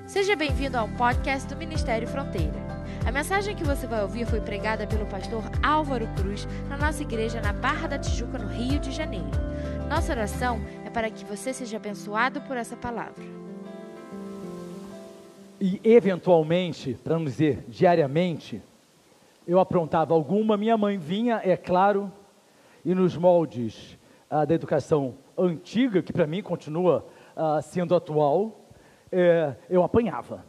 Seja bem-vindo ao podcast do Ministério Fronteira. A mensagem que você vai ouvir foi pregada pelo pastor Álvaro Cruz na nossa igreja na Barra da Tijuca, no Rio de Janeiro. Nossa oração é para que você seja abençoado por essa palavra. E eventualmente, para não dizer diariamente, eu aprontava alguma, minha mãe vinha, é claro, e nos moldes da educação antiga, que para mim continua sendo atual, eu apanhava.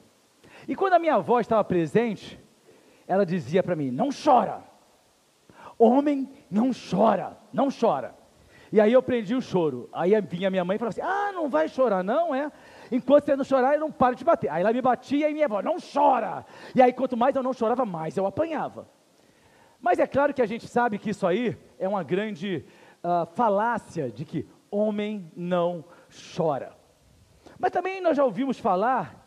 E quando a minha avó estava presente, ela dizia para mim: não chora, homem não chora, não chora. E aí eu prendi o choro. Aí vinha minha mãe e falava assim: não vai chorar não, enquanto você não chorar, eu não paro de bater. Aí ela me batia e minha avó: não chora. E aí quanto mais eu não chorava, mais eu apanhava. Mas é claro que a gente sabe que isso aí é uma grande falácia de que homem não chora. Mas também nós já ouvimos falar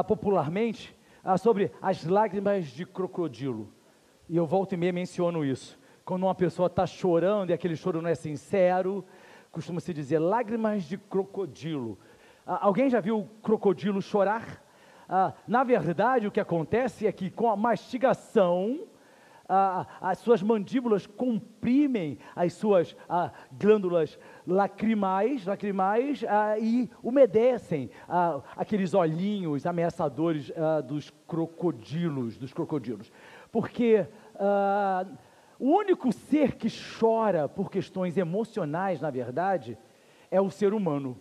popularmente sobre as lágrimas de crocodilo. E eu volto e meia menciono isso. Quando uma pessoa está chorando e aquele choro não é sincero, costuma-se dizer lágrimas de crocodilo. Alguém já viu o crocodilo chorar? Na verdade, o que acontece é que com a mastigação, as suas mandíbulas comprimem as suas glândulas lacrimais e umedecem aqueles olhinhos ameaçadores dos crocodilos. Porque o único ser que chora por questões emocionais, na verdade, é o ser humano.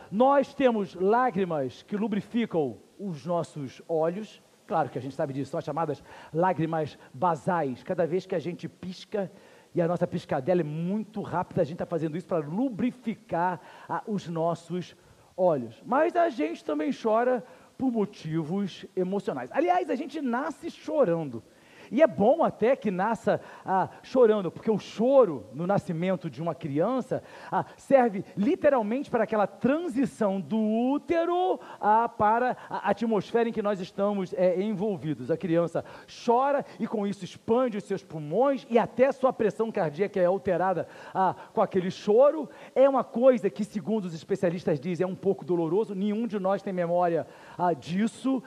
Nós temos lágrimas que lubrificam os nossos olhos. Claro que a gente sabe disso, são as chamadas lágrimas basais. Cada vez que a gente pisca, e a nossa piscadela é muito rápida, a gente está fazendo isso para lubrificar os nossos olhos. Mas a gente também chora por motivos emocionais. Aliás, a gente nasce chorando. E é bom até que nasça chorando, porque o choro no nascimento de uma criança serve literalmente para aquela transição do útero para a atmosfera em que nós estamos envolvidos. A criança chora e com isso expande os seus pulmões e até sua pressão cardíaca é alterada com aquele choro. É uma coisa que, segundo os especialistas dizem, é um pouco doloroso, nenhum de nós tem memória disso,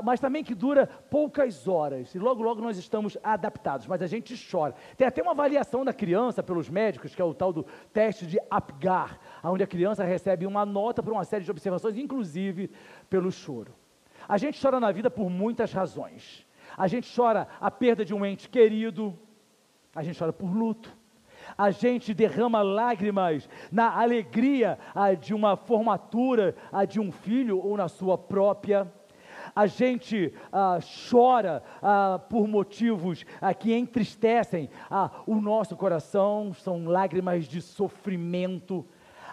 mas também que dura poucas horas e logo nós estamos adaptados, mas a gente chora. Tem até uma avaliação da criança pelos médicos, que é o tal do teste de Apgar, onde a criança recebe uma nota por uma série de observações, inclusive pelo choro. A gente chora na vida por muitas razões. A gente chora a perda de um ente querido, a gente chora por luto, a gente derrama lágrimas na alegria de uma formatura de um filho ou na sua própria. A gente chora por motivos que entristecem o nosso coração, são lágrimas de sofrimento.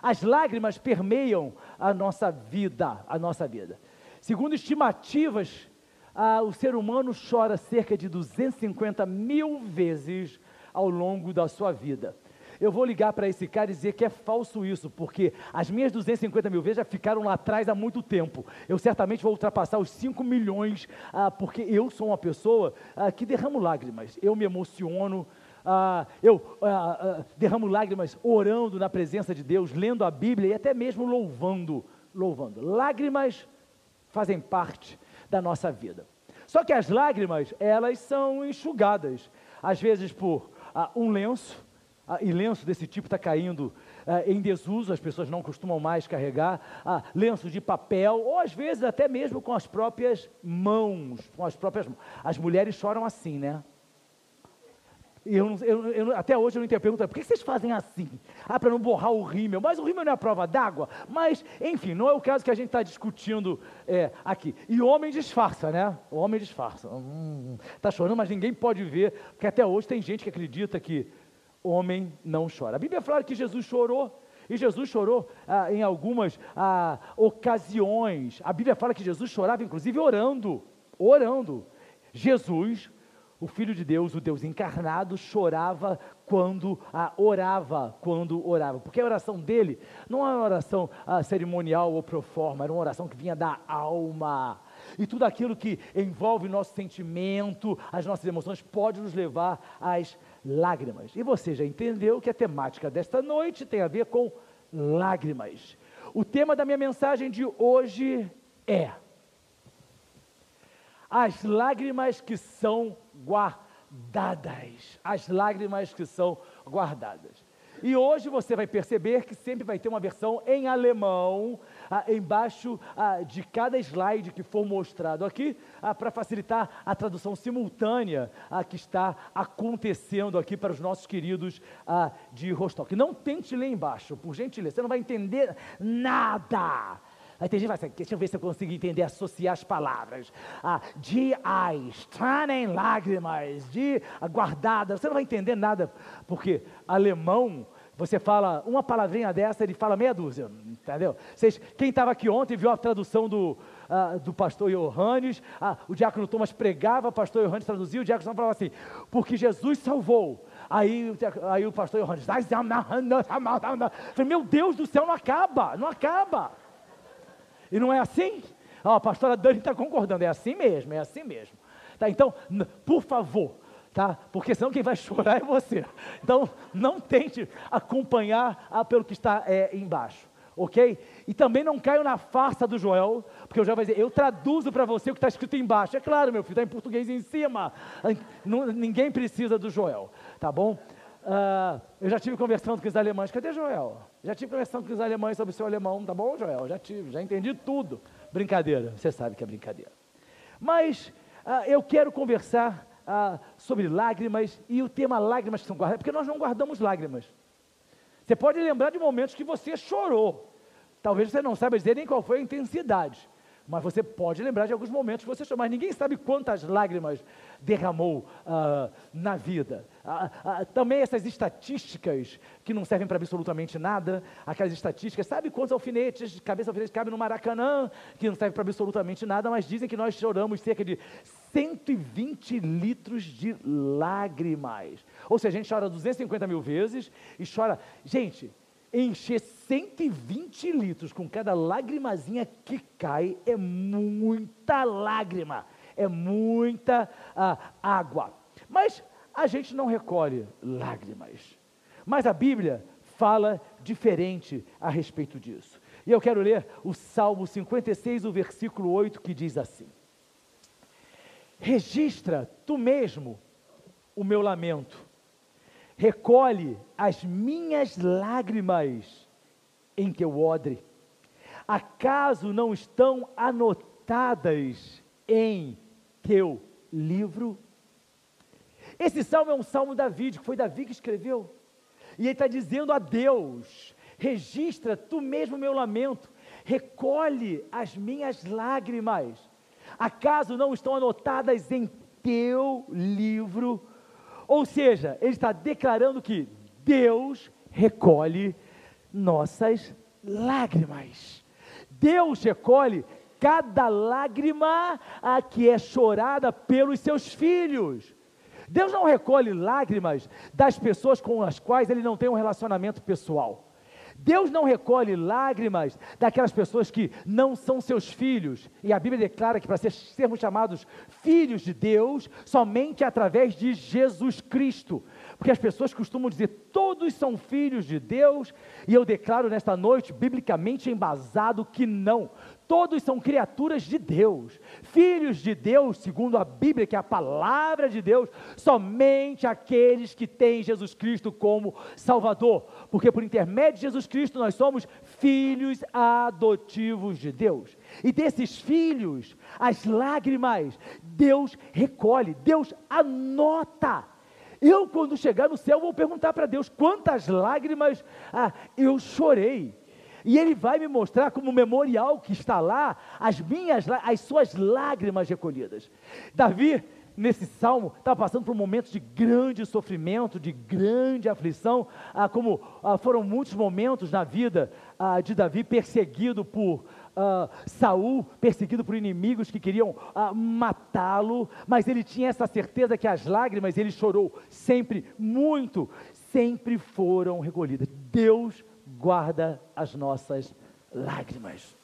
As lágrimas permeiam a nossa vida. Segundo estimativas, o ser humano chora cerca de 250 mil vezes ao longo da sua vida. Eu vou ligar para esse cara e dizer que é falso isso, porque as minhas 250 mil vezes já ficaram lá atrás há muito tempo. Eu certamente vou ultrapassar os 5 milhões, porque eu sou uma pessoa que derramo lágrimas. Eu me emociono, eu derramo lágrimas orando na presença de Deus, lendo a Bíblia e até mesmo louvando. Lágrimas fazem parte da nossa vida. Só que as lágrimas, elas são enxugadas, às vezes por um lenço, e lenço desse tipo está caindo em desuso, as pessoas não costumam mais carregar, lenços de papel, ou às vezes até mesmo com as próprias mãos, As mulheres choram assim, né? Até hoje eu não entendo, pergunta, por que vocês fazem assim? Para não borrar o rímel, mas o rímel não é a prova d'água, mas enfim, não é o caso que a gente está discutindo aqui. E o homem disfarça, né? O homem disfarça, está chorando, mas ninguém pode ver, porque até hoje tem gente que acredita que homem não chora. A Bíblia fala que Jesus chorou, e Jesus chorou em algumas ocasiões. A Bíblia fala que Jesus chorava inclusive orando. Jesus, o Filho de Deus, o Deus encarnado, chorava quando orava, porque a oração dele não é uma oração cerimonial ou pro forma, era uma oração que vinha da alma. E tudo aquilo que envolve nosso sentimento, as nossas emoções, pode nos levar às lágrimas. E você já entendeu que a temática desta noite tem a ver com lágrimas. O tema da minha mensagem de hoje é as lágrimas que são guardadas. As lágrimas que são guardadas. E hoje você vai perceber que sempre vai ter uma versão em alemão, embaixo de cada slide que for mostrado aqui, para facilitar a tradução simultânea que está acontecendo aqui para os nossos queridos de Rostock. Não tente ler embaixo, por gentileza, você não vai entender nada. Aí tem gente que vai assim, deixa eu ver se eu consigo entender, associar as palavras. De tranem lágrimas, de guardada. Você não vai entender nada, porque alemão, você fala uma palavrinha dessa, ele fala meia dúzia, entendeu? Quem estava aqui ontem viu a tradução do pastor Johannes, o diácono Thomas pregava, o pastor Johannes traduzia, o diácono falava assim, porque Jesus salvou. Aí o pastor Johannes, meu Deus do céu, não acaba. E não é assim? A pastora Dani está concordando, é assim mesmo. Tá, então, por favor, tá? Porque senão quem vai chorar é você. Então, não tente acompanhar pelo que está embaixo, ok? E também não caio na farsa do Joel, porque o Joel vai dizer, eu traduzo para você o que está escrito embaixo. É claro, meu filho, está em português em cima. Ninguém precisa do Joel, tá bom? Eu já estive conversando com os alemães. Cadê Joel? Já estive conversando com os alemães sobre o seu alemão, tá bom, Joel? Já entendi tudo. Brincadeira, você sabe que é brincadeira. Mas eu quero conversar sobre lágrimas e o tema lágrimas que são guardadas, porque nós não guardamos lágrimas. Você pode lembrar de momentos que você chorou. Talvez você não saiba dizer nem qual foi a intensidade, mas você pode lembrar de alguns momentos que você chorou, mas ninguém sabe quantas lágrimas derramou na vida. Também essas estatísticas que não servem para absolutamente nada, aquelas estatísticas, sabe quantos alfinetes, de cabeça alfinetes cabem no Maracanã, que não servem para absolutamente nada, mas dizem que nós choramos cerca de 120 litros de lágrimas. Ou seja, a gente chora 250 mil vezes e chora... Gente, encher 120 litros com cada lagrimazinha que cai é muita lágrima, é muita água. Mas a gente não recolhe lágrimas. Mas a Bíblia fala diferente a respeito disso. E eu quero ler o Salmo 56, o versículo 8, que diz assim: registra tu mesmo o meu lamento, recolhe as minhas lágrimas em teu odre. Acaso não estão anotadas em teu livro? Esse salmo é um salmo Davi, que foi Davi que escreveu. E ele está dizendo a Deus, registra tu mesmo o meu lamento, recolhe as minhas lágrimas. Acaso não estão anotadas em teu livro? Ou seja, ele está declarando que Deus recolhe nossas lágrimas. Deus recolhe cada lágrima que é chorada pelos seus filhos. Deus não recolhe lágrimas das pessoas com as quais ele não tem um relacionamento pessoal. Deus não recolhe lágrimas daquelas pessoas que não são seus filhos. E a Bíblia declara que para sermos chamados filhos de Deus, somente através de Jesus Cristo. Porque as pessoas costumam dizer, todos são filhos de Deus, e eu declaro nesta noite, biblicamente embasado, que não. Todos são criaturas de Deus, filhos de Deus, segundo a Bíblia, que é a palavra de Deus, somente aqueles que têm Jesus Cristo como Salvador, porque por intermédio de Jesus Cristo nós somos filhos adotivos de Deus, e desses filhos, as lágrimas, Deus recolhe, Deus anota. Eu, quando chegar no céu, vou perguntar para Deus, quantas lágrimas eu chorei? E Ele vai me mostrar como memorial que está lá, as suas lágrimas recolhidas. Davi, nesse salmo, estava passando por um momento de grande sofrimento, de grande aflição, como foram muitos momentos na vida de Davi, perseguido por Saul, perseguido por inimigos que queriam matá-lo, mas ele tinha essa certeza que as lágrimas, ele chorou sempre muito, sempre foram recolhidas. Deus guarda as nossas lágrimas.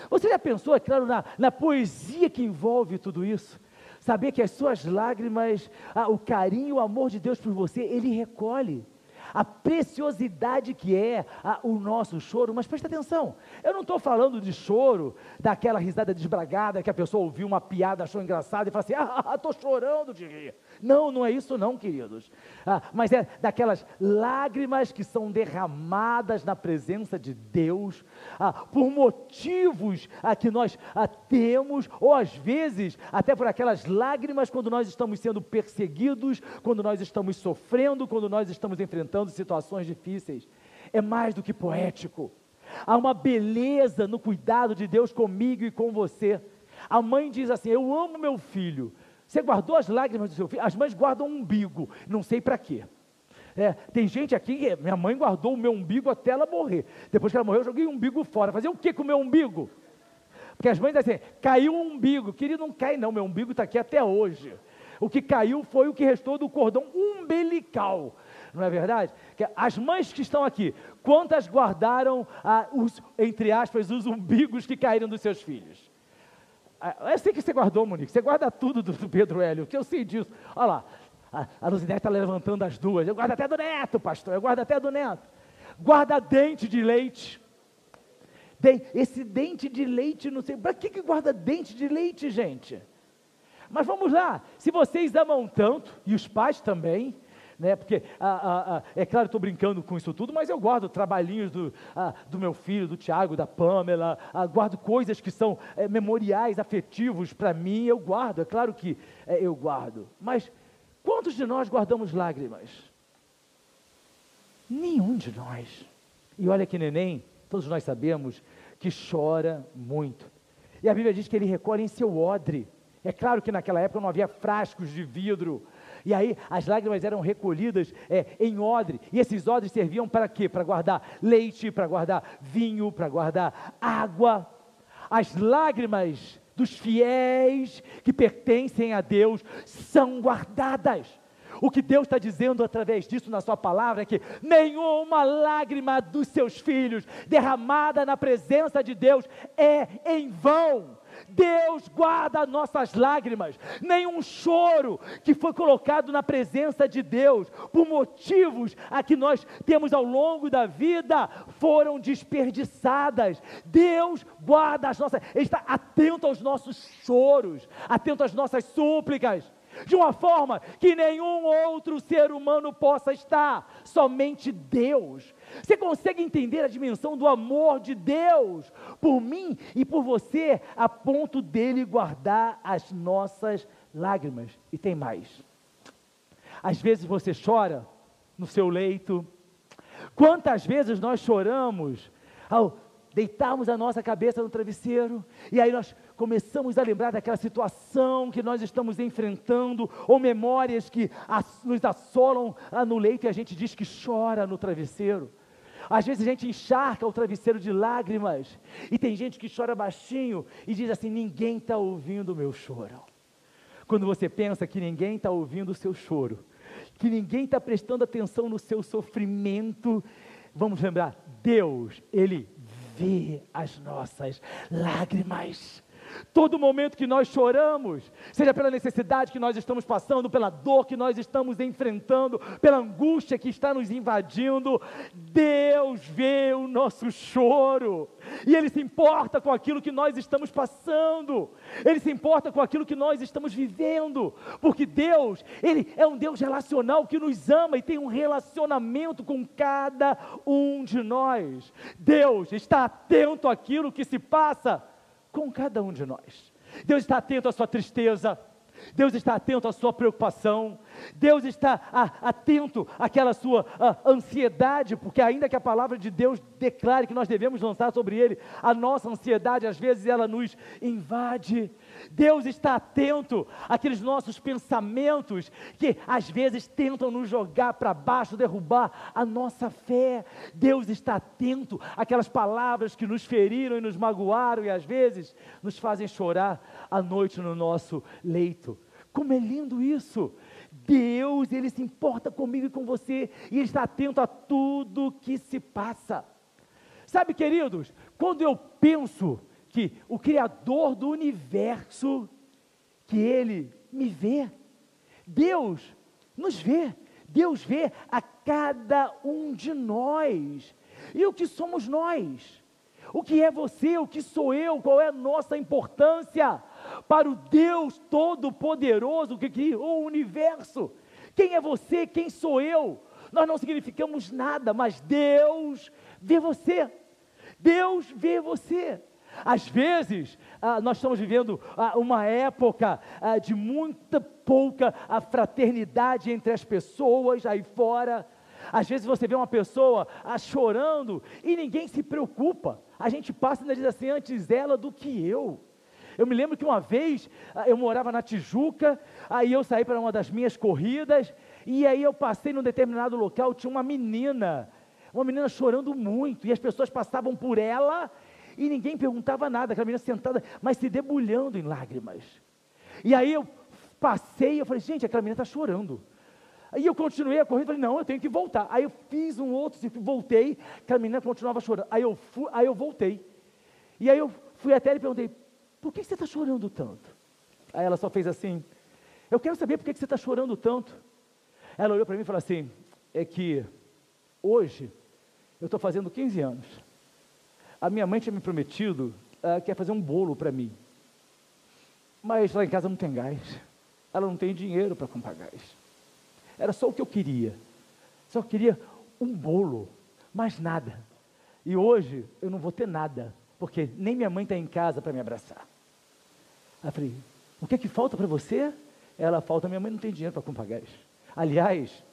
Você já pensou, é claro, na poesia que envolve tudo isso? Saber que as suas lágrimas, o carinho, o amor de Deus por você, Ele recolhe. a preciosidade que é o nosso choro. Mas presta atenção, eu não estou falando de choro, daquela risada desbragada que a pessoa ouviu uma piada, achou engraçada e fala assim, estou chorando de rir. Não, não é isso não, queridos. Mas é daquelas lágrimas que são derramadas na presença de Deus, por motivos que nós temos, ou às vezes até por aquelas lágrimas quando nós estamos sendo perseguidos, quando nós estamos sofrendo, quando nós estamos enfrentando situações difíceis. É mais do que poético. Há uma beleza no cuidado de Deus comigo e com você. A mãe diz assim, eu amo meu filho. Você guardou as lágrimas do seu filho? As mães guardam um umbigo, não sei para quê. Tem gente aqui, minha mãe guardou o meu umbigo até ela morrer. Depois que ela morreu, eu joguei o umbigo fora. Fazer o que com o meu umbigo? Porque as mães dizem assim, caiu um umbigo. Querido, não cai não, meu umbigo está aqui até hoje. O que caiu foi o que restou do cordão umbilical. Não é verdade? As mães que estão aqui, quantas guardaram, entre aspas, os umbigos que caíram dos seus filhos? Eu sei que você guardou, Monique, você guarda tudo do Pedro Hélio, que eu sei disso. Olha lá, a Luzinete está levantando as duas. Eu guardo até do neto, pastor, eu guardo até do neto. Guarda dente de leite. Esse dente de leite, não sei, para que guarda dente de leite, gente? Mas vamos lá, se vocês amam tanto, e os pais também, né, porque, é claro, estou brincando com isso tudo, mas eu guardo trabalhinhos do meu filho, do Tiago, da Pamela, guardo coisas que são memoriais, afetivos para mim, eu guardo, é claro que eu guardo. Mas quantos de nós guardamos lágrimas? Nenhum de nós. E olha que neném, todos nós sabemos que chora muito. E a Bíblia diz que ele recolhe em seu odre. É claro que naquela época não havia frascos de vidro, e aí as lágrimas eram recolhidas em odre, e esses odres serviam para quê? Para guardar leite, para guardar vinho, para guardar água. As lágrimas dos fiéis que pertencem a Deus são guardadas. O que Deus está dizendo através disso na sua palavra é que nenhuma lágrima dos seus filhos derramada na presença de Deus é em vão. Deus guarda nossas lágrimas. Nenhum choro que foi colocado na presença de Deus por motivos que nós temos ao longo da vida foram desperdiçadas. Deus guarda as nossas, Ele está atento aos nossos choros, atento às nossas súplicas, de uma forma que nenhum outro ser humano possa estar, somente Deus. Você consegue entender a dimensão do amor de Deus por mim e por você, a ponto dele guardar as nossas lágrimas? E tem mais. Às vezes você chora no seu leito. Quantas vezes nós choramos ao deitarmos a nossa cabeça no travesseiro, e aí nós começamos a lembrar daquela situação que nós estamos enfrentando, ou memórias que nos assolam no leito, e a gente diz que chora no travesseiro. Às vezes a gente encharca o travesseiro de lágrimas, e tem gente que chora baixinho, e diz assim, ninguém está ouvindo o meu choro. Quando você pensa que ninguém está ouvindo o seu choro, que ninguém está prestando atenção no seu sofrimento, vamos lembrar, Deus, Ele vê as nossas lágrimas. Todo momento que nós choramos, seja pela necessidade que nós estamos passando, pela dor que nós estamos enfrentando, pela angústia que está nos invadindo, Deus vê o nosso choro, e Ele se importa com aquilo que nós estamos passando, Ele se importa com aquilo que nós estamos vivendo, porque Deus, Ele é um Deus relacional que nos ama e tem um relacionamento com cada um de nós. Deus está atento àquilo que se passa com cada um de nós. Deus está atento à sua tristeza, Deus está atento à sua preocupação, Deus está atento àquela sua ansiedade, porque ainda que a palavra de Deus declare que nós devemos lançar sobre Ele a nossa ansiedade, às vezes ela nos invade. Deus está atento àqueles nossos pensamentos que às vezes tentam nos jogar para baixo, derrubar a nossa fé. Deus está atento àquelas palavras que nos feriram e nos magoaram e às vezes nos fazem chorar à noite no nosso leito. Como é lindo isso! Deus, Ele se importa comigo e com você, e Ele está atento a tudo que se passa. Sabe, queridos, quando eu penso que o Criador do universo, que Ele me vê, Deus nos vê, Deus vê cada um de nós. E o que somos nós? O que é você? O que sou eu? Qual é a nossa importância para o Deus Todo-Poderoso que criou o universo? Quem é você? Quem sou eu? Nós não significamos nada, mas Deus vê você. Deus vê você. Às vezes, nós estamos vivendo uma época de muita pouca fraternidade entre as pessoas aí fora. Às vezes você vê uma pessoa chorando e ninguém se preocupa. A gente passa e diz assim, antes ela do que eu. Eu me lembro que uma vez eu morava na Tijuca, aí eu saí para uma das minhas corridas, e aí eu passei num determinado local, tinha uma menina chorando muito, e as pessoas passavam por ela, e ninguém perguntava nada, aquela menina sentada, mas se debulhando em lágrimas. E aí eu passei, eu falei, gente, aquela menina está chorando. Aí eu continuei a corrida, falei, não, eu tenho que voltar. Aí eu fiz um outro, voltei, aquela menina continuava chorando. Aí eu voltei. E aí eu fui até ela e perguntei, por que você está chorando tanto? Aí ela só fez assim, eu quero saber por que você está chorando tanto. Ela olhou para mim e falou assim, é que hoje eu estou fazendo 15 anos. A minha mãe tinha me prometido que ia fazer um bolo para mim. Mas lá em casa não tem gás. Ela não tem dinheiro para comprar gás. Era só o que eu queria. Só queria um bolo, mais nada. E hoje eu não vou ter nada, porque nem minha mãe está em casa para me abraçar. Aí eu falei, o que é que falta para você? Ela falta, minha mãe não tem dinheiro para comprar gás. Aliás,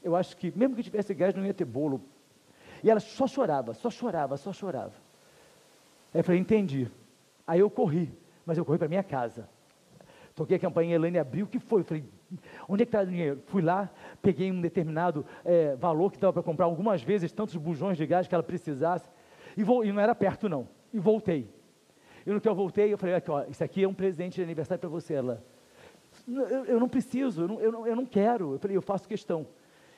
eu acho que mesmo que tivesse gás não ia ter bolo. E ela só chorava. Aí eu falei, entendi. Aí eu corri, mas eu corri para minha casa. Toquei a campainha, a Elaine abriu, o que foi? Eu falei, onde é que está o dinheiro? Fui lá, peguei um determinado valor que dava para comprar algumas vezes, tantos bujões de gás que ela precisasse, e não era perto não, e voltei. E no que eu voltei, eu falei, aqui, ó, isso aqui é um presente de aniversário para você. Ela, eu não preciso, eu não quero. Eu falei, eu faço questão.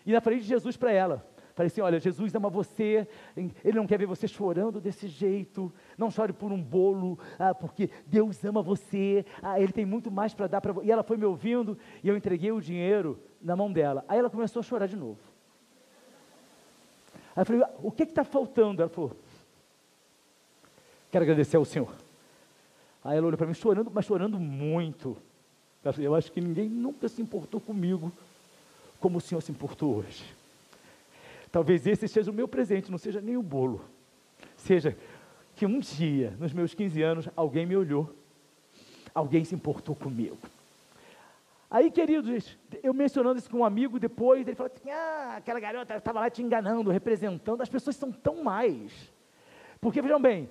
E ainda falei de Jesus para ela. Falei assim, olha, Jesus ama você, Ele não quer ver você chorando desse jeito, não chore por um bolo, porque Deus ama você, Ele tem muito mais para dar para você. E ela foi me ouvindo, e eu entreguei o dinheiro na mão dela. Aí ela começou a chorar de novo. Aí eu falei, o que está faltando? Ela falou, quero agradecer ao Senhor. Aí ela olhou para mim chorando, mas chorando muito. Ela falou, eu acho que ninguém nunca se importou comigo como o Senhor se importou hoje. Talvez esse seja o meu presente, não seja nem o bolo. Seja que um dia, nos meus 15 anos, alguém me olhou, alguém se importou comigo. Aí, queridos, eu mencionando isso com um amigo, depois ele falou assim, aquela garota estava lá te enganando, representando, as pessoas são tão mais. Porque, vejam bem,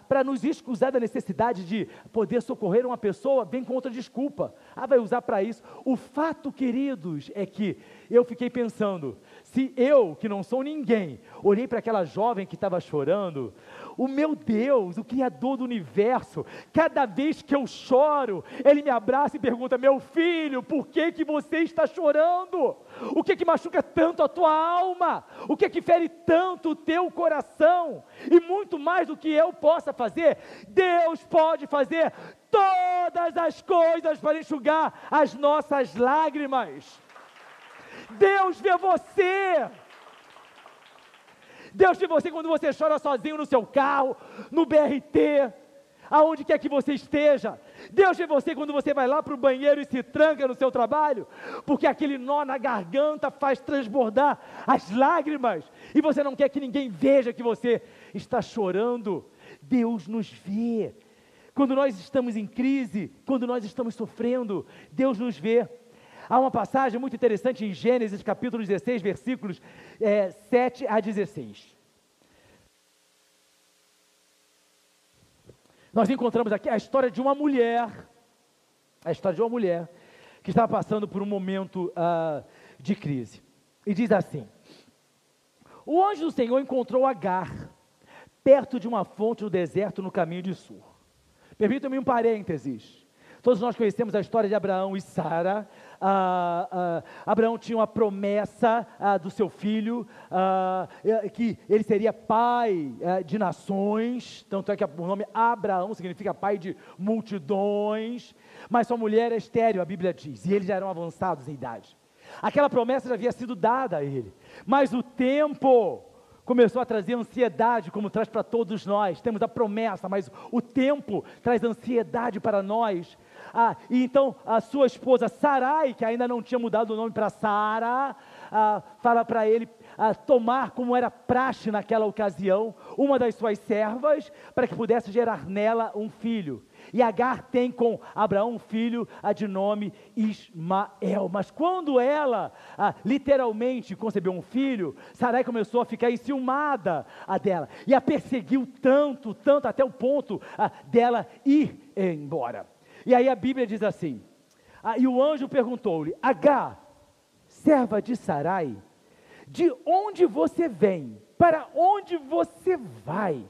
para nos excusar da necessidade de poder socorrer uma pessoa, vem com outra desculpa. Vai usar para isso. O fato, queridos, é que eu fiquei pensando, se eu, que não sou ninguém, olhei para aquela jovem que estava chorando, o meu Deus, o Criador do universo, cada vez que eu choro, Ele me abraça e pergunta, meu filho, por que você está chorando? O que machuca tanto a tua alma? O que fere tanto o teu coração? E muito mais do que eu possa fazer, Deus pode fazer todas as coisas para enxugar as nossas lágrimas. Deus vê você. Deus vê você quando você chora sozinho no seu carro, no BRT, aonde quer que você esteja. Deus vê você quando você vai lá para o banheiro e se tranca no seu trabalho, porque aquele nó na garganta faz transbordar as lágrimas, e você não quer que ninguém veja que você está chorando. Deus nos vê. Quando nós estamos em crise, quando nós estamos sofrendo, Deus nos vê. Há uma passagem muito interessante em Gênesis, capítulo 16, versículos 7 a 16. Nós encontramos aqui a história de uma mulher, que estava passando por um momento de crise. E diz assim, o anjo do Senhor encontrou Agar, perto de uma fonte no deserto no caminho de Sur. Permitam-me um parênteses. Todos nós conhecemos a história de Abraão e Sara. Abraão tinha uma promessa do seu filho, que ele seria pai de nações, tanto é que o nome Abraão significa pai de multidões, mas sua mulher é estéril, a Bíblia diz, e eles já eram avançados em idade. Aquela promessa já havia sido dada a ele, mas o tempo começou a trazer ansiedade, como traz para todos nós. Temos a promessa, mas o tempo traz ansiedade para nós. E então a sua esposa Sarai, que ainda não tinha mudado o nome para Sara, fala para ele tomar, como era praxe naquela ocasião, uma das suas servas, para que pudesse gerar nela um filho. E Agar tem com Abraão um filho de nome Ismael. Mas quando ela literalmente concebeu um filho, Sarai começou a ficar enciumada dela, e a perseguiu tanto, até o ponto dela ir embora. E aí a Bíblia diz assim, e o anjo perguntou-lhe: Agar, serva de Sarai, de onde você vem? Para onde você vai?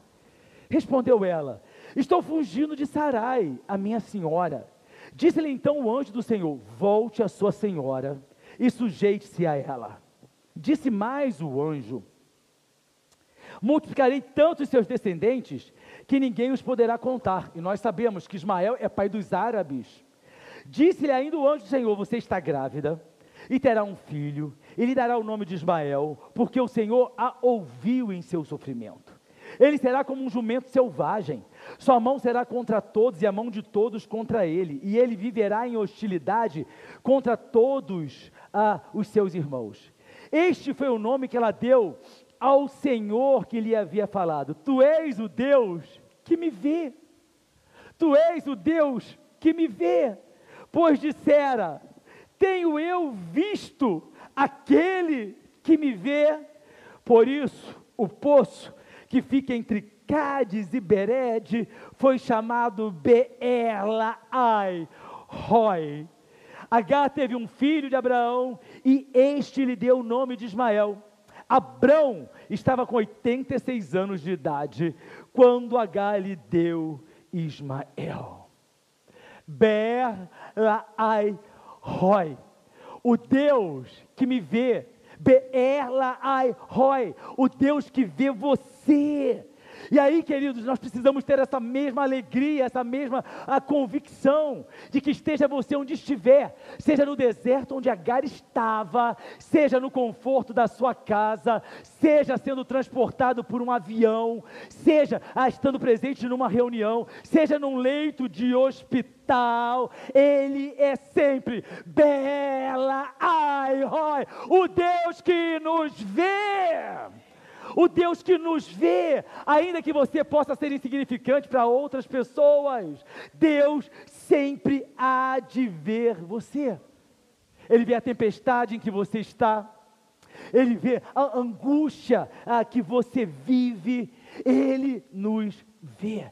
Respondeu ela: estou fugindo de Sarai, a minha senhora. Disse-lhe então o anjo do Senhor: volte a sua senhora e sujeite-se a ela. Disse mais o anjo: multiplicarei tanto os seus descendentes que ninguém os poderá contar. E nós sabemos que Ismael é pai dos árabes. Disse-lhe ainda o anjo do Senhor: você está grávida e terá um filho, e lhe dará o nome de Ismael, porque o Senhor a ouviu em seu sofrimento. Ele será como um jumento selvagem, sua mão será contra todos e a mão de todos contra ele, e ele viverá em hostilidade contra todos os seus irmãos. Este foi o nome que ela deu ao Senhor que lhe havia falado: tu és o Deus que me vê, tu és o Deus que me vê, pois dissera: tenho eu visto aquele que me vê. Por isso o poço que fica entre Cádiz e Bered foi chamado Beer-Lahai-Roi. Agar teve um filho de Abraão, e este lhe deu o nome de Ismael. Abrão estava com 86 anos de idade quando Agar lhe deu Ismael. Beer-Lahai-Roi, o Deus que me vê. Beer-Lahai-Roi, o Deus que vê você. E aí, queridos, nós precisamos ter essa mesma alegria, essa mesma convicção de que esteja você onde estiver, seja no deserto onde Agar estava, seja no conforto da sua casa, seja sendo transportado por um avião, seja estando presente numa reunião, seja num leito de hospital, Ele é sempre Beer-Lahai-Roi, o Deus que nos vê. O Deus que nos vê, ainda que você possa ser insignificante para outras pessoas, Deus sempre há de ver você. Ele vê a tempestade em que você está, Ele vê a angústia que você vive, Ele nos vê.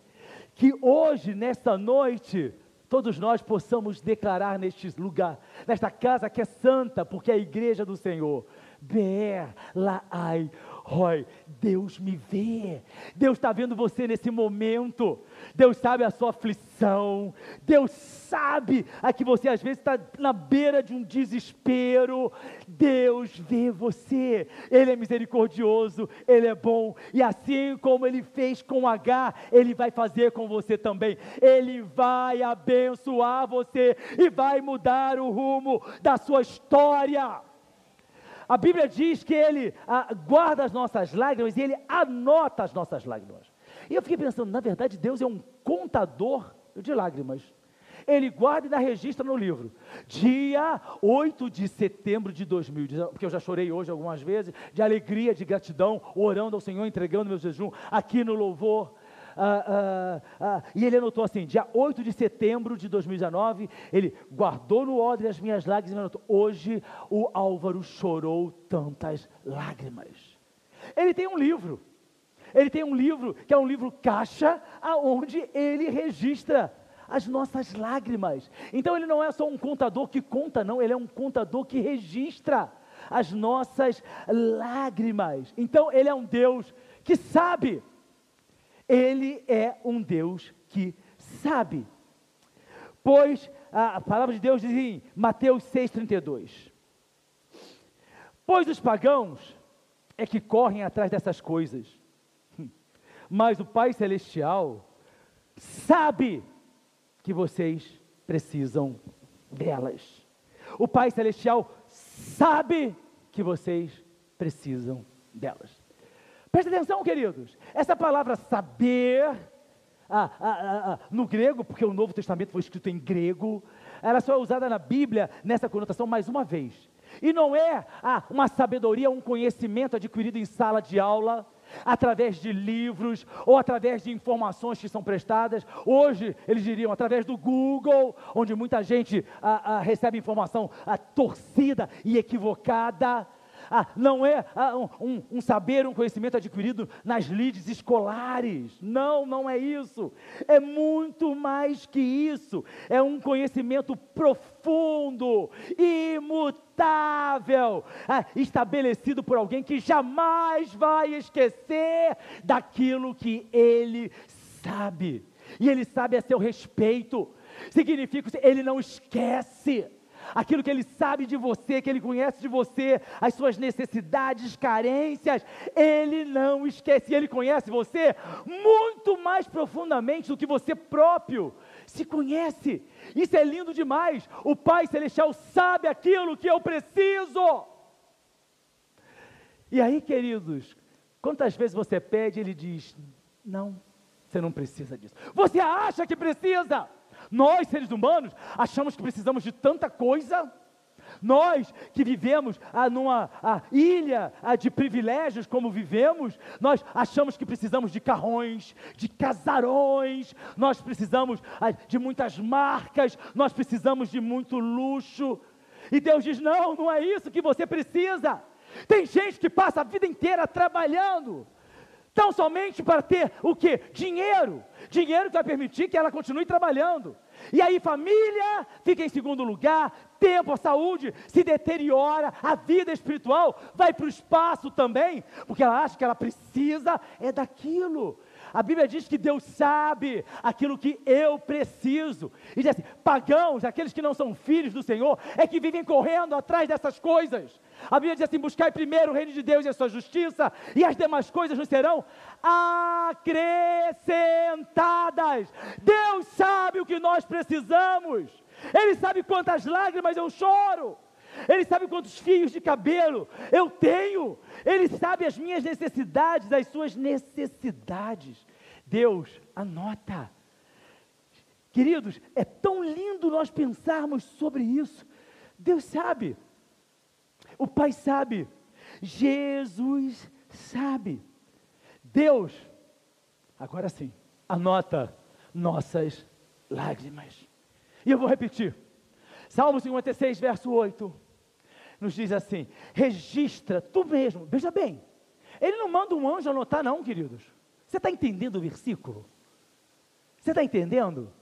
Que hoje, nesta noite, todos nós possamos declarar neste lugar, nesta casa que é santa, porque é a igreja do Senhor: Beer-Lahai-Roi, Deus me vê. Deus está vendo você nesse momento. Deus sabe a sua aflição. Deus sabe que você às vezes está na beira de um desespero. Deus vê você. Ele é misericordioso, Ele é bom, e assim como Ele fez com Agar, Ele vai fazer com você também. Ele vai abençoar você e vai mudar o rumo da sua história. A Bíblia diz que Ele guarda as nossas lágrimas e Ele anota as nossas lágrimas. E eu fiquei pensando, na verdade, Deus é um contador de lágrimas. Ele guarda e dá registro no livro. Dia 8 de setembro de 2019, porque eu já chorei hoje algumas vezes, de alegria, de gratidão, orando ao Senhor, entregando meu jejum aqui no louvor. E ele anotou assim: dia 8 de setembro de 2019, ele guardou no odre as minhas lágrimas e anotou: hoje o Álvaro chorou tantas lágrimas. Ele tem um livro que é um livro caixa, onde ele registra as nossas lágrimas. Então ele não é só um contador que conta, não, ele é um contador que registra as nossas lágrimas. Então ele é um Deus que sabe. Ele é um Deus que sabe. Pois a palavra de Deus diz em Mateus 6,32: pois os pagãos é que correm atrás dessas coisas, mas o Pai Celestial sabe que vocês precisam delas. O Pai Celestial sabe que vocês precisam delas. Presta atenção, queridos. Essa palavra saber, no grego, porque o Novo Testamento foi escrito em grego, ela só é usada na Bíblia nessa conotação mais uma vez. E não é uma sabedoria, um conhecimento adquirido em sala de aula, através de livros ou através de informações que são prestadas. Hoje eles diriam através do Google, onde muita gente recebe informação torcida e equivocada. Não é um saber, um conhecimento adquirido nas lides escolares. Não é isso. É muito mais que isso. É um conhecimento profundo, imutável, estabelecido por alguém que jamais vai esquecer daquilo que ele sabe. E ele sabe a seu respeito. Significa que ele não esquece. Aquilo que ele sabe de você, que ele conhece de você, as suas necessidades, carências, ele não esquece. Ele conhece você muito mais profundamente do que você próprio se conhece. Isso é lindo demais. O Pai Celestial sabe aquilo que eu preciso. E aí, queridos, quantas vezes você pede, ele diz, não, você não precisa disso. Você acha que precisa? Nós, seres humanos, achamos que precisamos de tanta coisa. Nós que vivemos numa ilha de privilégios como vivemos, nós achamos que precisamos de carrões, de casarões, nós precisamos de muitas marcas, nós precisamos de muito luxo. E Deus diz, não é isso que você precisa. Tem gente que passa a vida inteira trabalhando, tão somente para ter o quê? Dinheiro que vai permitir que ela continue trabalhando. E aí família fica em segundo lugar, tempo, a saúde se deteriora, a vida espiritual vai para o espaço também, porque ela acha que ela precisa daquilo. A Bíblia diz que Deus sabe aquilo que eu preciso. E diz assim, pagãos, aqueles que não são filhos do Senhor, é que vivem correndo atrás dessas coisas. A Bíblia diz assim, buscai primeiro o reino de Deus e a sua justiça, e as demais coisas nos serão acrescentadas. Deus sabe o que nós precisamos. Ele sabe quantas lágrimas eu choro. Ele sabe quantos fios de cabelo eu tenho. Ele sabe as minhas necessidades, as suas necessidades. Deus anota. Queridos, é tão lindo nós pensarmos sobre isso. Deus sabe. O Pai sabe. Jesus sabe. Deus, agora sim, anota nossas lágrimas. E eu vou repetir. Salmo 56, verso 8, nos diz assim, registra tu mesmo, veja bem, ele não manda um anjo anotar não, queridos, você está entendendo o versículo? Você está entendendo?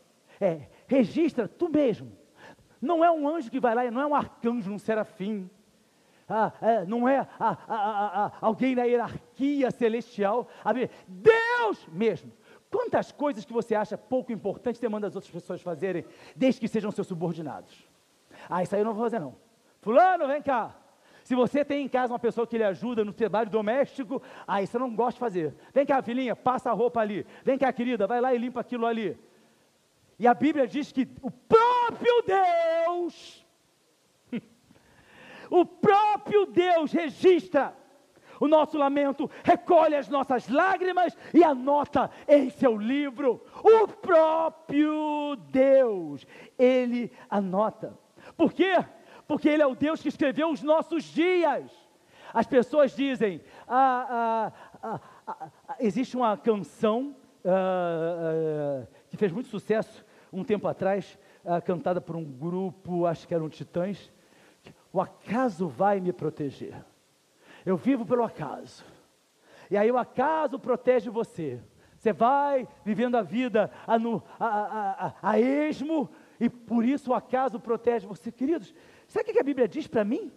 Registra tu mesmo, não é um anjo que vai lá, não é um arcanjo, um serafim, não é alguém na hierarquia celestial, Deus mesmo. Quantas coisas que você acha pouco importante você manda as outras pessoas fazerem, desde que sejam seus subordinados? Isso aí eu não vou fazer não. Fulano, vem cá. Se você tem em casa uma pessoa que lhe ajuda no trabalho doméstico, isso eu não gosto de fazer. Vem cá, filhinha, passa a roupa ali. Vem cá, querida, vai lá e limpa aquilo ali. E a Bíblia diz que o próprio Deus registra o nosso lamento, recolhe as nossas lágrimas e anota em seu livro. O próprio Deus, Ele anota. Por quê? Porque Ele é o Deus que escreveu os nossos dias. As pessoas dizem, existe uma canção que fez muito sucesso um tempo atrás, cantada por um grupo, acho que eram Titãs, o acaso vai me proteger. Eu vivo pelo acaso. E aí o acaso protege você. Você vai vivendo a vida a esmo, e por isso o acaso protege você. Queridos, sabe o que a Bíblia diz para mim?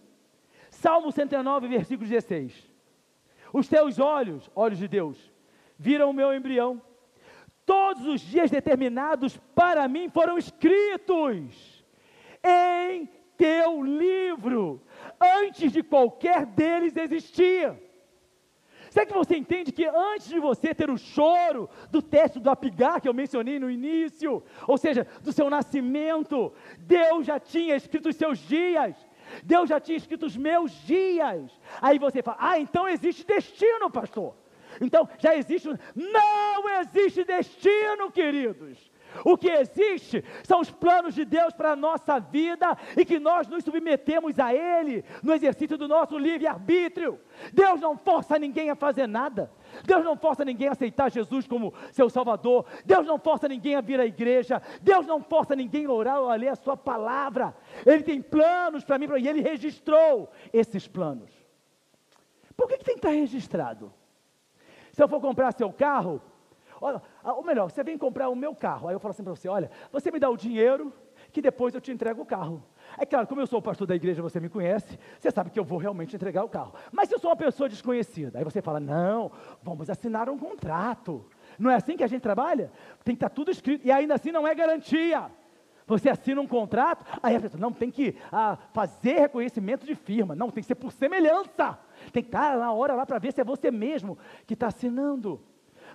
Salmo 109, versículo 16. Os teus olhos, olhos de Deus, viram o meu embrião. Todos os dias determinados para mim foram escritos em teu livro, antes de qualquer deles existir. Será que você entende que antes de você ter o choro do teste do Apigar, que eu mencionei no início, ou seja, do seu nascimento, Deus já tinha escrito os seus dias? Deus já tinha escrito os meus dias. Aí você fala, então existe destino, pastor. Então já existe, não existe destino, queridos. O que existe são os planos de Deus para a nossa vida e que nós nos submetemos a Ele no exercício do nosso livre-arbítrio. Deus não força ninguém a fazer nada. Deus não força ninguém a aceitar Jesus como seu Salvador. Deus não força ninguém a vir à igreja. Deus não força ninguém a orar ou a ler a sua palavra. Ele tem planos para mim e Ele registrou esses planos. Por que tem que estar registrado? Se eu for comprar seu carro, ou melhor, você vem comprar o meu carro, aí eu falo assim para você, olha, você me dá o dinheiro, que depois eu te entrego o carro. É claro, como eu sou o pastor da igreja, você me conhece, você sabe que eu vou realmente entregar o carro. Mas se eu sou uma pessoa desconhecida, aí você fala, não, vamos assinar um contrato. Não é assim que a gente trabalha? Tem que estar tudo escrito, e ainda assim não é garantia. Você assina um contrato, aí a pessoa, não, tem que fazer reconhecimento de firma, não, tem que ser por semelhança. Tem que estar na hora lá para ver se é você mesmo que está assinando.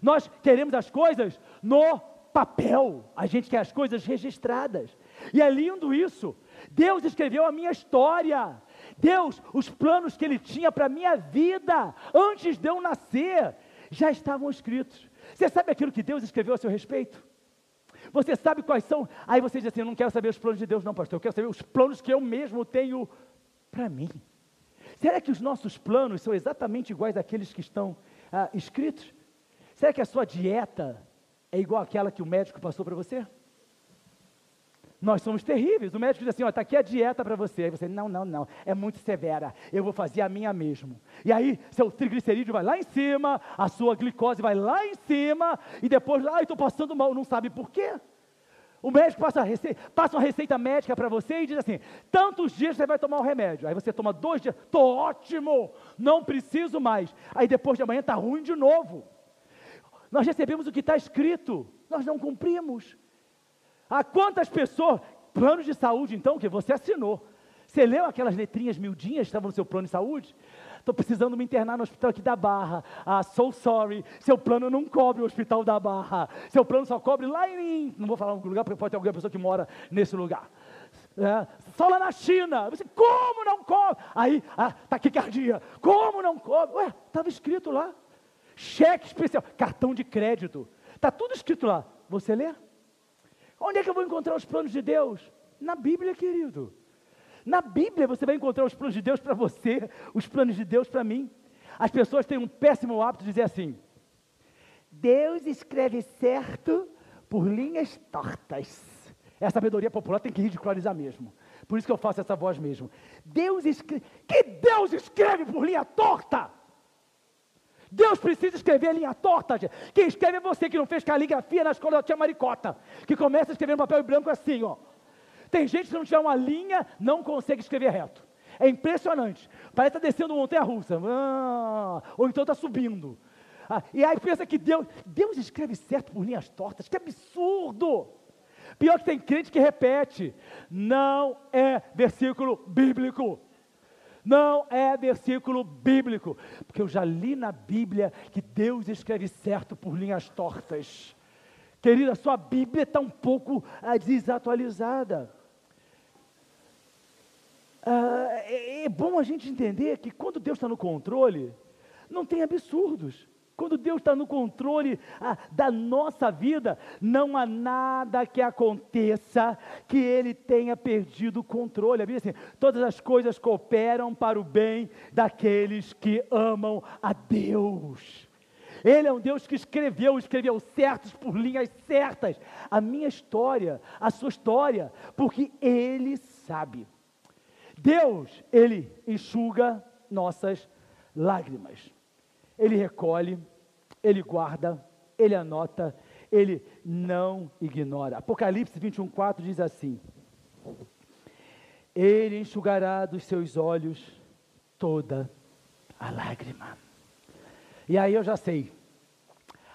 Nós queremos as coisas no papel, a gente quer as coisas registradas, e é lindo isso. Deus escreveu a minha história, Deus, os planos que Ele tinha para a minha vida, antes de eu nascer, já estavam escritos. Você sabe aquilo que Deus escreveu a seu respeito? Você sabe quais são? Aí você diz assim, eu não quero saber os planos de Deus não, pastor, eu quero saber os planos que eu mesmo tenho para mim. Será que os nossos planos são exatamente iguais àqueles que estão escritos? Será que a sua dieta é igual àquela que o médico passou para você? Nós somos terríveis. O médico diz assim, está aqui a dieta para você. Aí você, não, é muito severa. Eu vou fazer a minha mesmo. E aí, seu triglicerídeo vai lá em cima, a sua glicose vai lá em cima, e depois, estou passando mal, não sabe por quê? O médico passa uma receita médica para você e diz assim, tantos dias você vai tomar o remédio. Aí você toma 2 dias, estou ótimo, não preciso mais. Aí depois de amanhã está ruim de novo. Nós recebemos o que está escrito, nós não cumprimos. Quantas pessoas, planos de saúde então, que você assinou, você leu aquelas letrinhas miudinhas que estavam no seu plano de saúde? Estou precisando me internar no hospital aqui da Barra, so sorry, seu plano não cobre o hospital da Barra, seu plano só cobre lá não vou falar um lugar, porque pode ter alguma pessoa que mora nesse lugar, só lá na China. Você, como não cobre? Aí, taquicardia, como não cobre? Estava escrito lá. Cheque especial, cartão de crédito, está tudo escrito lá. Você lê? Onde é que eu vou encontrar os planos de Deus? Na Bíblia, querido. Na Bíblia você vai encontrar os planos de Deus para você, os planos de Deus para mim. As pessoas têm um péssimo hábito de dizer assim, Deus escreve certo por linhas tortas. Essa sabedoria popular tem que ridicularizar mesmo. Por isso que eu faço essa voz mesmo. Deus escreve por linha torta? Deus precisa escrever a linha torta, gente. Quem escreve é você que não fez caligrafia na escola da tia Maricota, que começa a escrever no papel branco assim, Tem gente que se não tiver uma linha, não consegue escrever reto. É impressionante. Parece que está descendo uma montanha-russa. Ou então está subindo. E aí pensa que Deus escreve certo por linhas tortas. Que absurdo! Pior que tem crente que repete. Não é versículo bíblico. Não é versículo bíblico, porque eu já li na Bíblia que Deus escreve certo por linhas tortas. Querida, a sua Bíblia está um pouco desatualizada. É bom a gente entender que quando Deus está no controle, não tem absurdos. Quando Deus está no controle da nossa vida, não há nada que aconteça que Ele tenha perdido o controle. A Bíblia diz assim, todas as coisas cooperam para o bem daqueles que amam a Deus. Ele é um Deus que escreveu certos por linhas certas. A minha história, a sua história, porque Ele sabe. Deus, Ele enxuga nossas lágrimas. Ele recolhe, Ele guarda, Ele anota, Ele não ignora. Apocalipse 21:4 diz assim, Ele enxugará dos seus olhos toda a lágrima. E aí eu já sei,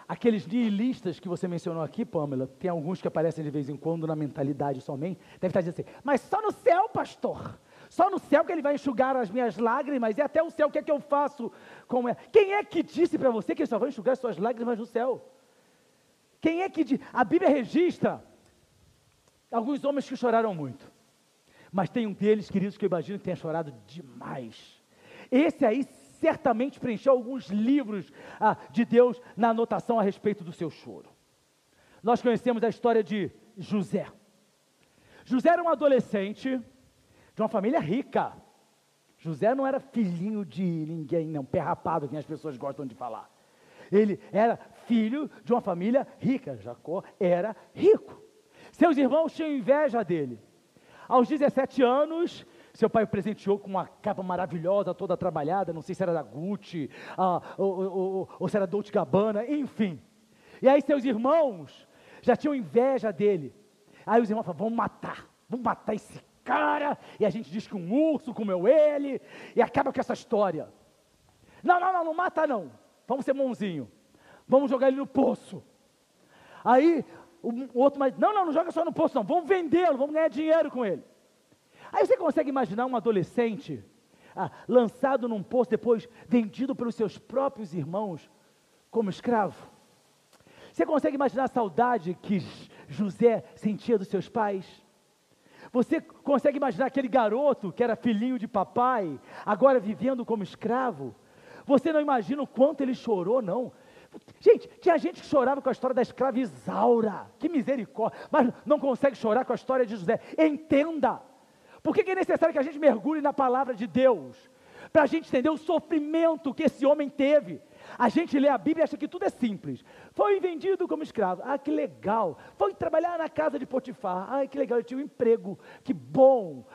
aqueles nihilistas que você mencionou aqui, Pamela, tem alguns que aparecem de vez em quando na mentalidade somente, deve estar dizendo assim, mas só no céu, pastor. Só no céu que Ele vai enxugar as minhas lágrimas, e até o céu, o que é que eu faço? Quem é que disse para você que Ele só vai enxugar as suas lágrimas no céu? Quem é que disse? A Bíblia registra alguns homens que choraram muito. Mas tem um deles, queridos, que eu imagino que tenha chorado demais. Esse aí certamente preencheu alguns livros de Deus na anotação a respeito do seu choro. Nós conhecemos a história de José. José era um adolescente de uma família rica. José não era filhinho de ninguém, não, pé rapado, que as pessoas gostam de falar. Ele era filho de uma família rica. Jacó era rico. Seus irmãos tinham inveja dele. Aos 17 anos, seu pai o presenteou com uma capa maravilhosa, toda trabalhada, não sei se era da Gucci, ou se era Dolce & Gabbana, enfim. E aí seus irmãos já tinham inveja dele. Aí os irmãos falaram, vamos matar esse cara, e a gente diz que um urso comeu ele, e acaba com essa história. Não mata não, vamos ser bonzinho, vamos jogar ele no poço. Aí o outro, mas não joga só no poço não, vamos vendê-lo, vamos ganhar dinheiro com ele. Aí você consegue imaginar um adolescente lançado num poço, depois vendido pelos seus próprios irmãos como escravo? Você consegue imaginar a saudade que José sentia dos seus pais? Você consegue imaginar aquele garoto que era filhinho de papai, agora vivendo como escravo? Você não imagina o quanto ele chorou, não? Gente, tinha gente que chorava com a história da escrava Isaura, que misericórdia, mas não consegue chorar com a história de José. Entenda, por que é necessário que a gente mergulhe na palavra de Deus? Para a gente entender o sofrimento que esse homem teve. A gente lê a Bíblia e acha que tudo é simples. Foi vendido como escravo. Que legal. Foi trabalhar na casa de Potifar. Que legal, ele tinha um emprego. Que bom.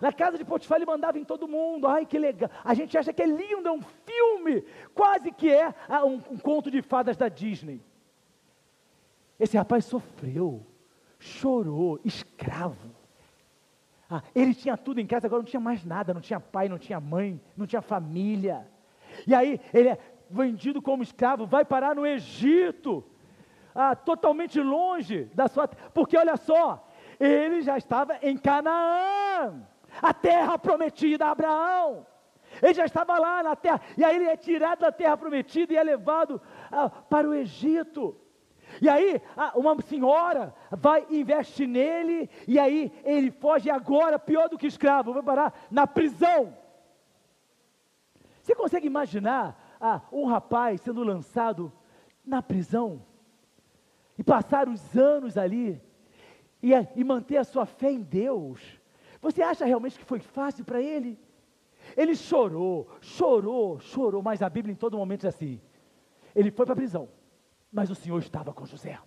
Na casa de Potifar ele mandava em todo mundo. Que legal. A gente acha que é lindo, é um filme. Quase que é um conto de fadas da Disney. Esse rapaz sofreu, chorou, escravo. Ele tinha tudo em casa, agora não tinha mais nada. Não tinha pai, não tinha mãe, não tinha família. E aí ele é vendido como escravo, vai parar no Egito, totalmente longe da sua... Porque olha só, ele já estava em Canaã, a terra prometida a Abraão. Ele já estava lá na terra, e aí ele é tirado da terra prometida e é levado para o Egito. E aí uma senhora vai e investe nele, e aí ele foge agora, pior do que escravo, vai parar na prisão. Você consegue imaginar um rapaz sendo lançado na prisão, e passar os anos ali, e manter a sua fé em Deus? Você acha realmente que foi fácil para ele? Ele chorou, mas a Bíblia em todo momento diz assim, ele foi para a prisão, mas o Senhor estava com José.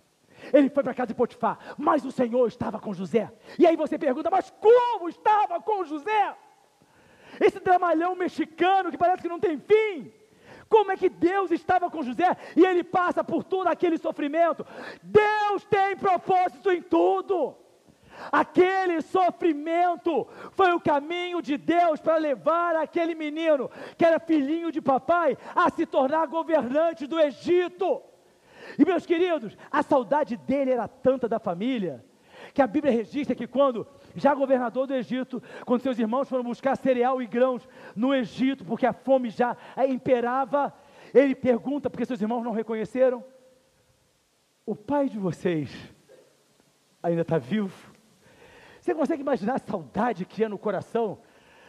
Ele foi para a casa de Potifar, mas o Senhor estava com José. E aí você pergunta, mas como estava com José? Esse dramalhão mexicano que parece que não tem fim. Como é que Deus estava com José e ele passa por todo aquele sofrimento? Deus tem propósito em tudo. Aquele sofrimento foi o caminho de Deus para levar aquele menino, que era filhinho de papai, a se tornar governante do Egito. E meus queridos, a saudade dele era tanta da família, que a Bíblia registra que quando, já governador do Egito, quando seus irmãos foram buscar cereal e grãos no Egito, porque a fome já imperava, ele pergunta, porque seus irmãos não reconheceram, o pai de vocês ainda está vivo? Você consegue imaginar a saudade que ia no coração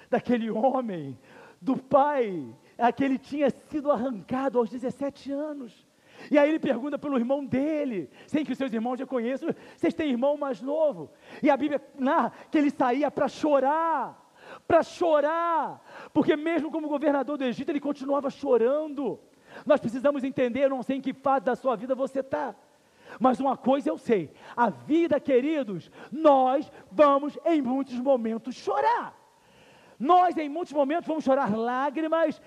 daquele homem, do pai, que ele tinha sido arrancado aos 17 anos? E aí ele pergunta pelo irmão dele, sem que os seus irmãos já conheçam, vocês têm irmão mais novo? E a Bíblia narra que ele saía para chorar, porque mesmo como governador do Egito, ele continuava chorando. Nós precisamos entender, eu não sei em que fase da sua vida você está, mas uma coisa eu sei, a vida, queridos, nós vamos em muitos momentos chorar. Nós em muitos momentos vamos chorar lágrimas,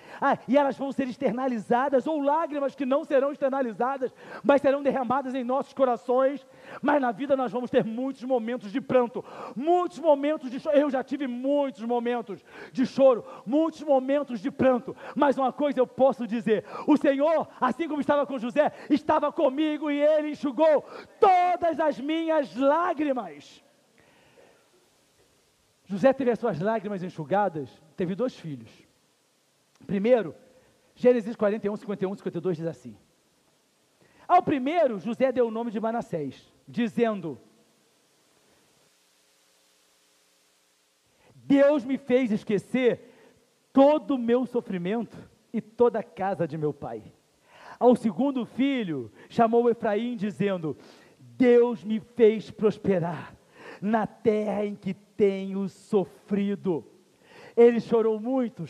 e elas vão ser externalizadas, ou lágrimas que não serão externalizadas, mas serão derramadas em nossos corações. Mas na vida nós vamos ter muitos momentos de pranto, muitos momentos de choro. Eu já tive muitos momentos de choro, muitos momentos de pranto, mas uma coisa eu posso dizer, o Senhor, assim como estava com José, estava comigo e Ele enxugou todas as minhas lágrimas. José teve as suas lágrimas enxugadas, teve 2 filhos. Primeiro, Gênesis 41, 51, 52 diz assim: ao primeiro, José deu o nome de Manassés, dizendo: Deus me fez esquecer todo o meu sofrimento e toda a casa de meu pai. Ao segundo filho, chamou Efraim, dizendo: Deus me fez prosperar na terra em que tenho sofrido. Ele chorou muito,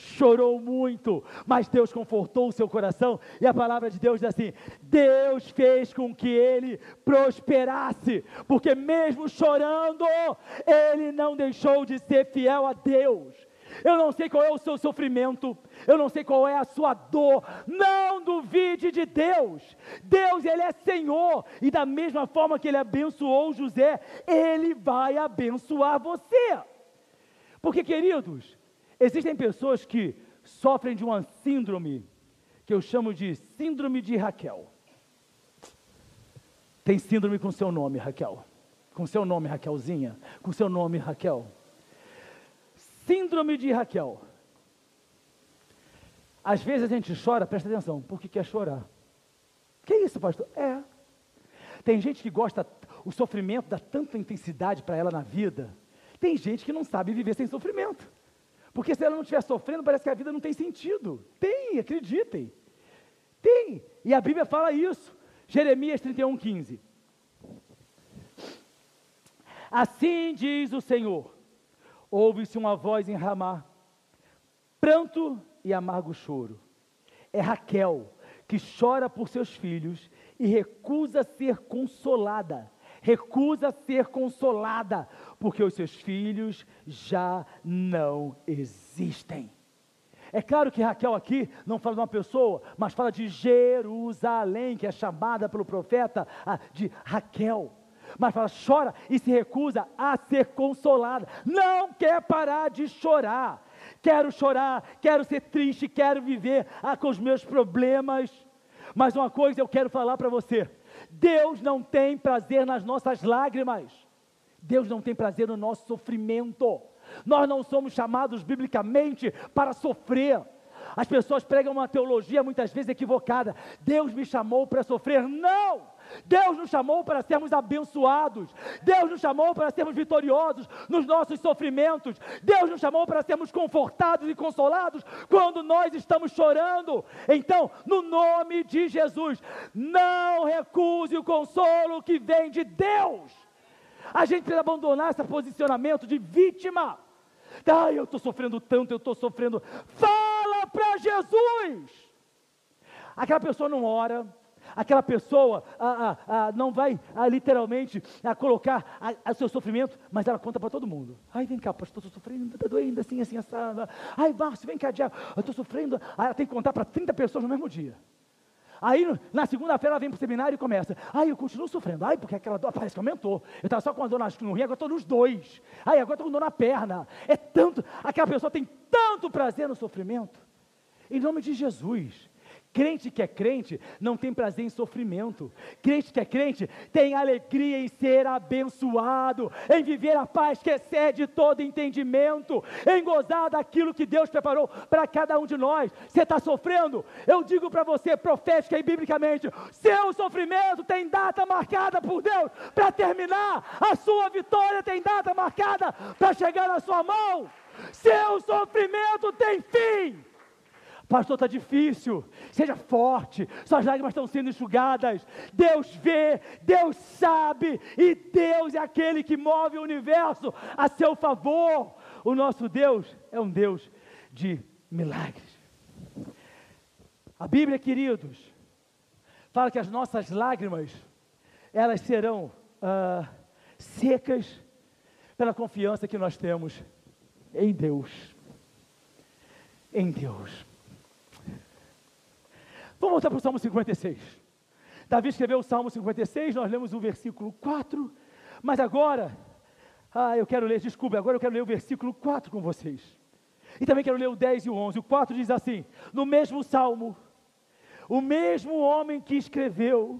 mas Deus confortou o seu coração, e a palavra de Deus diz assim: Deus fez com que ele prosperasse, porque mesmo chorando, ele não deixou de ser fiel a Deus. Eu não sei qual é o seu sofrimento, eu não sei qual é a sua dor, não duvide de Deus. Deus, Ele é Senhor, e da mesma forma que Ele abençoou José, Ele vai abençoar você. Porque, queridos, existem pessoas que sofrem de uma síndrome, que eu chamo de síndrome de Raquel. Tem síndrome com seu nome, Raquel. Com seu nome, Raquelzinha. Com seu nome, Raquel. Síndrome de Raquel. Às vezes a gente chora, presta atenção, porque quer chorar. Que isso, pastor? Tem gente que gosta, o sofrimento dá tanta intensidade para ela na vida. Tem gente que não sabe viver sem sofrimento. Porque se ela não estiver sofrendo, parece que a vida não tem sentido. Tem, acreditem. Tem. E a Bíblia fala isso. Jeremias 31:15. Assim diz o Senhor: ouve-se uma voz em Ramá, pranto e amargo choro. É Raquel que chora por seus filhos e recusa ser consolada. Recusa ser consolada, porque os seus filhos já não existem. É claro que Raquel aqui não fala de uma pessoa, mas fala de Jerusalém, que é chamada pelo profeta de Raquel. Mas fala, chora e se recusa a ser consolada, não quer parar de chorar. Quero chorar, quero ser triste, quero viver com os meus problemas. Mas uma coisa eu quero falar para você: Deus não tem prazer nas nossas lágrimas. Deus não tem prazer no nosso sofrimento. Nós não somos chamados biblicamente para sofrer. As pessoas pregam uma teologia muitas vezes equivocada. Deus me chamou para sofrer. Não! Deus nos chamou para sermos abençoados. Deus nos chamou para sermos vitoriosos nos nossos sofrimentos. Deus nos chamou para sermos confortados e consolados quando nós estamos chorando. Então, no nome de Jesus, não recuse o consolo que vem de Deus. A gente precisa abandonar esse posicionamento de vítima. Eu estou sofrendo tanto, eu estou sofrendo. Fala para Jesus. Aquela pessoa não ora. Aquela pessoa não vai literalmente colocar o seu sofrimento, mas ela conta para todo mundo. Vem cá, pastor, estou sofrendo, está doendo assim, assado. Márcio, vem cá, Diabo, eu estou sofrendo. Ela tem que contar para 30 pessoas no mesmo dia. Aí, na segunda-feira, ela vem para o seminário e começa: eu continuo sofrendo, porque aquela dor parece que aumentou. Eu estava só com a dor no rim, agora estou nos dois. Agora estou com dor na perna. É tanto, aquela pessoa tem tanto prazer no sofrimento. Em nome de Jesus. Crente que é crente não tem prazer em sofrimento. Crente que é crente tem alegria em ser abençoado, em viver a paz que excede todo entendimento, em gozar daquilo que Deus preparou para cada um de nós. Você está sofrendo? Eu digo para você, profética e biblicamente, seu sofrimento tem data marcada por Deus para terminar. A sua vitória tem data marcada para chegar na sua mão. Seu sofrimento tem fim. Pastor, está difícil, seja forte, suas lágrimas estão sendo enxugadas. Deus vê, Deus sabe, e Deus é aquele que move o universo a seu favor. O nosso Deus é um Deus de milagres. A Bíblia, queridos, fala que as nossas lágrimas, elas serão secas pela confiança que nós temos em Deus. Em Deus. Vamos voltar para o Salmo 56. Davi escreveu o Salmo 56, nós lemos o versículo 4, mas agora, agora eu quero ler o versículo 4 com vocês. E também quero ler o 10 e o 11. O 4 diz assim: no mesmo Salmo, o mesmo homem que escreveu,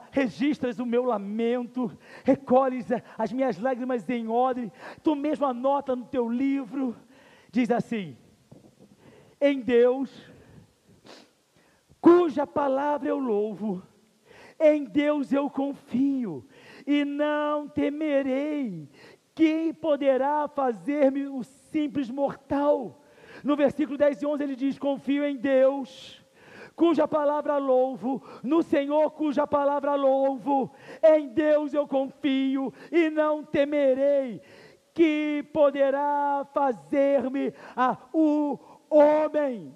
registras o meu lamento, recolhes as minhas lágrimas em odre, tu mesmo anota no teu livro, diz assim: em Deus, cuja palavra eu louvo, em Deus eu confio, e não temerei quem poderá fazer-me o simples mortal? No versículo 10 e 11 ele diz: confio em Deus, cuja palavra louvo, no Senhor cuja palavra louvo, em Deus eu confio e não temerei. Que poderá fazer-me o homem?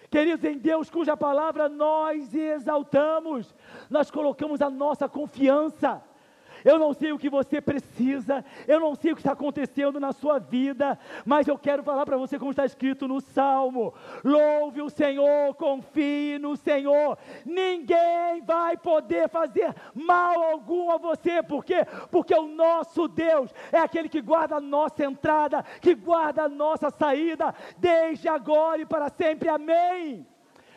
Queridos, em Deus cuja palavra nós exaltamos, nós colocamos a nossa confiança. Eu não sei o que você precisa, eu não sei o que está acontecendo na sua vida, mas eu quero falar para você como está escrito no Salmo: louve o Senhor, confie no Senhor, ninguém vai poder fazer mal algum a você. Por quê? Porque o nosso Deus é aquele que guarda a nossa entrada, que guarda a nossa saída, desde agora e para sempre, amém.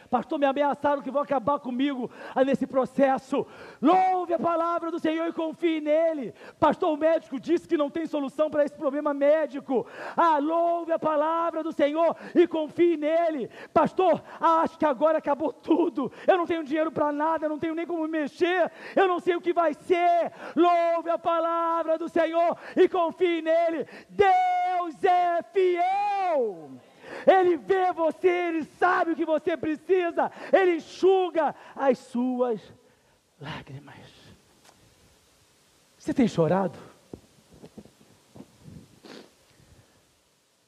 Pastor, me ameaçaram que vão acabar comigo nesse processo. Louve a palavra do Senhor e confie nele. Pastor, o médico disse que não tem solução para esse problema médico. Louve a palavra do Senhor e confie nele. Pastor, acho que agora acabou tudo. Eu não tenho dinheiro para nada, eu não tenho nem como mexer, eu não sei o que vai ser. Louve a palavra do Senhor e confie nele. Deus é fiel. Ele vê você, Ele sabe o que você precisa, Ele enxuga as suas lágrimas. Você tem chorado?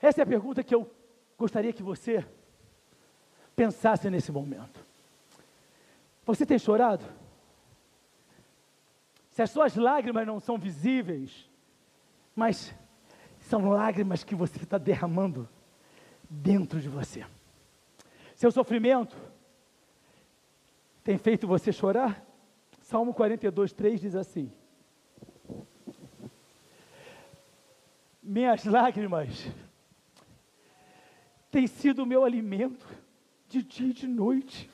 Essa é a pergunta que eu gostaria que você pensasse nesse momento. Você tem chorado? Se as suas lágrimas não são visíveis, mas são lágrimas que você está derramando dentro de você. Seu sofrimento tem feito você chorar? Salmo 42, 3 diz assim: minhas lágrimas têm sido o meu alimento de dia e de noite,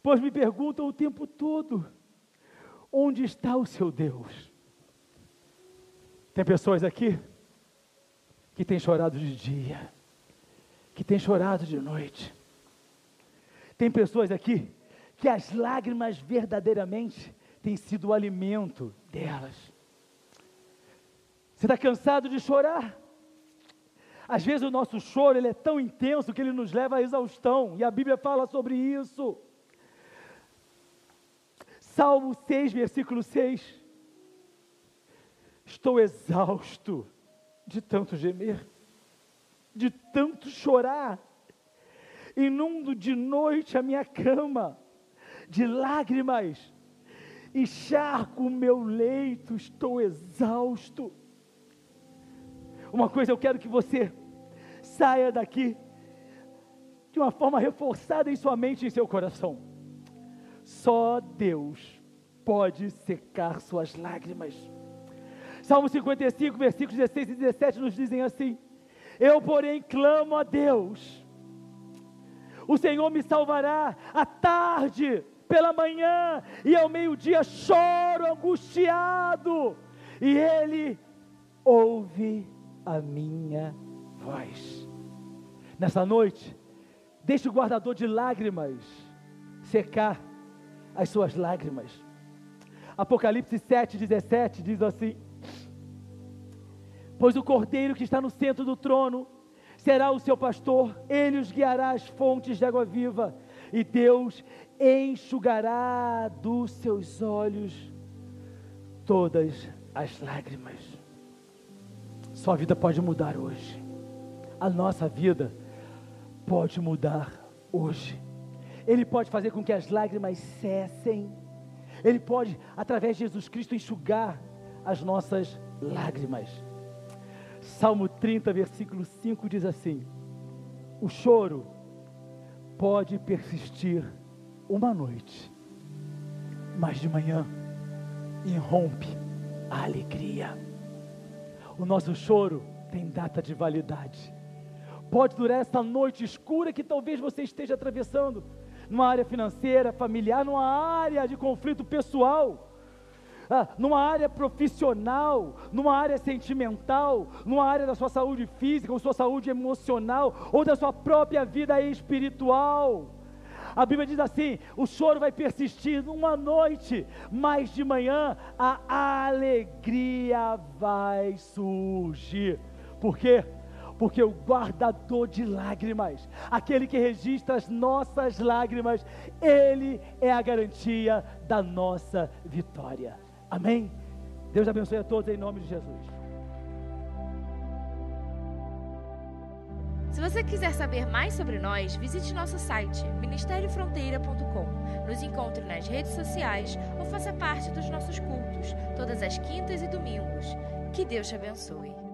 pois me perguntam o tempo todo: onde está o seu Deus? Tem pessoas aqui que têm chorado de dia, que tem chorado de noite. Tem pessoas aqui que as lágrimas verdadeiramente têm sido o alimento delas. Você está cansado de chorar? Às vezes o nosso choro ele é tão intenso que ele nos leva à exaustão, e a Bíblia fala sobre isso. Salmo 6, versículo 6: estou exausto de tanto gemer, de tanto chorar, inundo de noite a minha cama, de lágrimas, encharco o meu leito, estou exausto. Uma coisa eu quero que você saia daqui de uma forma reforçada em sua mente e em seu coração: só Deus pode secar suas lágrimas. Salmo 55, versículos 16 e 17 nos dizem assim: eu, porém, clamo a Deus, o Senhor me salvará. À tarde, pela manhã e ao meio-dia choro angustiado, e Ele ouve a minha voz. Nessa noite, deixe o guardador de lágrimas secar as suas lágrimas. Apocalipse 7, 17 diz assim: pois o Cordeiro que está no centro do trono será o seu pastor, ele os guiará às fontes de água viva, e Deus enxugará dos seus olhos todas as lágrimas. Sua vida pode mudar hoje, a nossa vida pode mudar hoje. Ele pode fazer com que as lágrimas cessem, Ele pode, através de Jesus Cristo, enxugar as nossas lágrimas. Salmo 30, versículo 5 diz assim: o choro pode persistir uma noite, mas de manhã irrompe a alegria. O nosso choro tem data de validade. Pode durar essa noite escura que talvez você esteja atravessando, numa área financeira, familiar, numa área de conflito pessoal, numa área profissional, numa área sentimental, numa área da sua saúde física, ou sua saúde emocional, ou da sua própria vida espiritual. A Bíblia diz assim: o choro vai persistir numa noite, mas de manhã a alegria vai surgir. Por quê? Porque o guardador de lágrimas, aquele que registra as nossas lágrimas, ele é a garantia da nossa vitória. Amém? Deus abençoe a todos em nome de Jesus. Se você quiser saber mais sobre nós, visite nosso site ministeriofronteira.com. Nos encontre nas redes sociais ou faça parte dos nossos cultos, todas as quintas e domingos. Que Deus te abençoe.